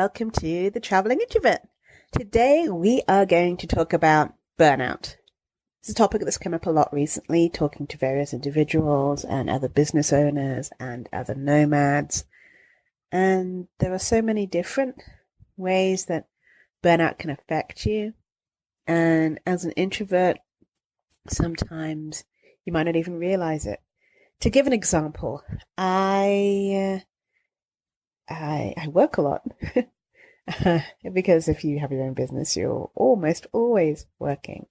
welcome to The Traveling Introvert. Today we are going to talk about burnout. It's a topic that's come up a lot recently, talking to various individuals and other business owners and other nomads. And there are so many different ways that burnout can affect you. And as an introvert, sometimes you might not even realize it. To give an example, I work a lot because if you have your own business, you're almost always working.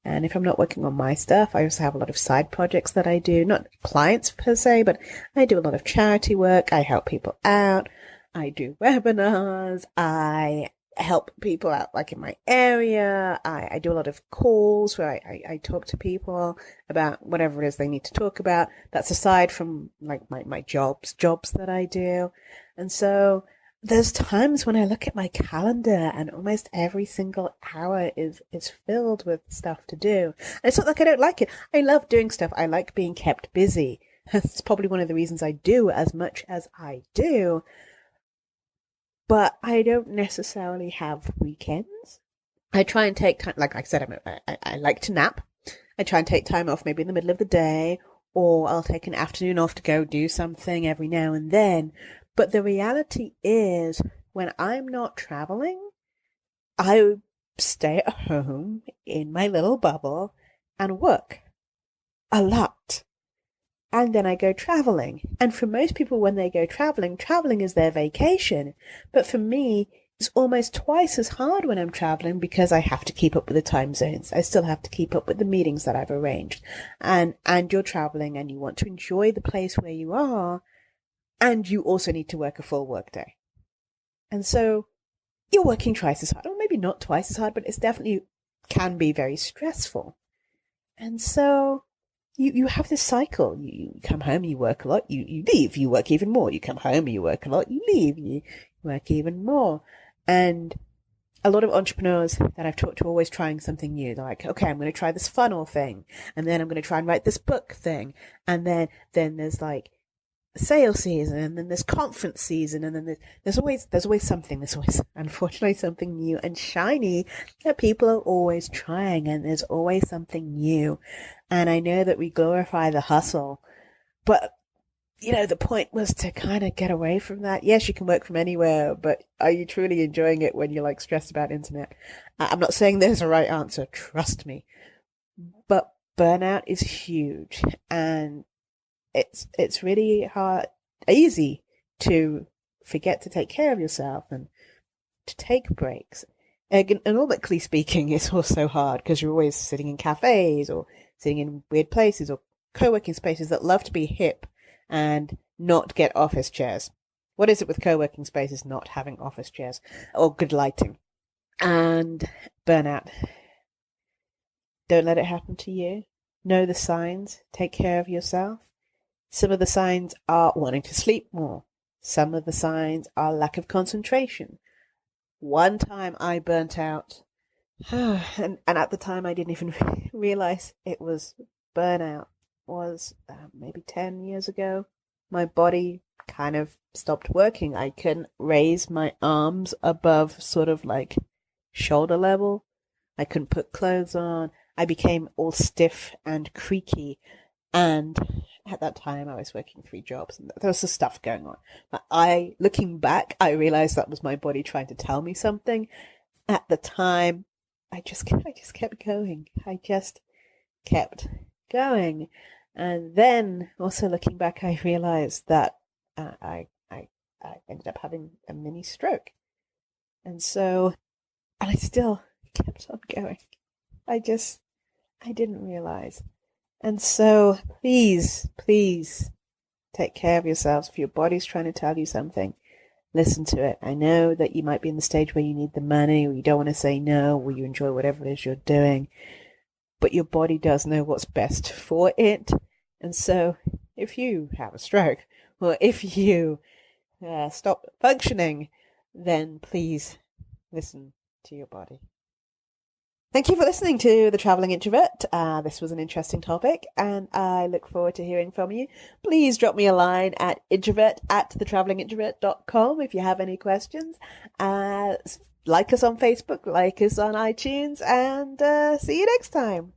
And if I'm not working on my stuff, I also have a lot of side projects that I do, not clients per se, but I do a lot of charity work. I help people out. I do webinars. I help people out like in my area. I do a lot of calls where I talk to people about whatever it is they need to talk about. That's aside from like my jobs that I do. And so there's times when I look at my calendar and almost every single hour is filled with stuff to do. And it's not like I don't like it. I love doing stuff. I like being kept busy. That's probably one of the reasons I do as much as I do. But I don't necessarily have weekends. I try and take time, like I said, I like to nap. I try and take time off maybe in the middle of the day, or I'll take an afternoon off to go do something every now and then. But the reality is, when I'm not traveling, I stay at home in my little bubble and work a lot. And then I go traveling. And for most people, when they go traveling is their vacation. But for me, it's almost twice as hard when I'm traveling because I have to keep up with the time zones. I still have to keep up with the meetings that I've arranged. And you're traveling and you want to enjoy the place where you are. And you also need to work a full workday. And so you're working twice as hard, or maybe not twice as hard, but it's definitely can be very stressful. And so you have this cycle. You come home, you work a lot, you leave, you work even more. You come home, you work a lot, you leave, you work even more. And a lot of entrepreneurs that I've talked to are always trying something new. They're like, okay, I'm going to try this funnel thing. And then I'm going to try and write this book thing. And then there's like sales season, and then there's conference season, and then there's always something. There's always, unfortunately, something new and shiny that people are always trying, and there's always something new. And I know that we glorify the hustle, but the point was to kind of get away from that. Yes, you can work from anywhere, but are you truly enjoying it when you're like stressed about internet? I'm not saying there's a right answer, trust me, but burnout is huge, and it's really easy to forget to take care of yourself and to take breaks. Economically speaking, it's also hard because you're always sitting in cafes or sitting in weird places or co-working spaces that love to be hip and not get office chairs. What is it with co-working spaces not having office chairs or good lighting? And burnout. Don't let it happen to you. Know the signs. Take care of yourself. Some of the signs are wanting to sleep more. Some of the signs are lack of concentration. One time I burnt out, and at the time I didn't even realize it was burnout. It was maybe 10 years ago. My body kind of stopped working. I couldn't raise my arms above sort of like shoulder level. I couldn't put clothes on. I became all stiff and creaky. And at that time, I was working 3 jobs, and there was some stuff going on. But looking back, I realized that was my body trying to tell me something. At the time, I just kept going. I just kept going. And then, also looking back, I realized that I ended up having a mini stroke. And I still kept on going. I didn't realize. And so, please take care of yourselves. If your body's trying to tell you something, listen to it. I know that you might be in the stage where you need the money, or you don't want to say no, or you enjoy whatever it is you're doing, but your body does know what's best for it. And so, if you have a stroke, or if you stop functioning, then please listen to your body. Thank you for listening to The Traveling Introvert. This was an interesting topic, and I look forward to hearing from you. Please drop me a line at introvert@thetravelingintrovert.com if you have any questions. Like us on Facebook, like us on iTunes, and see you next time.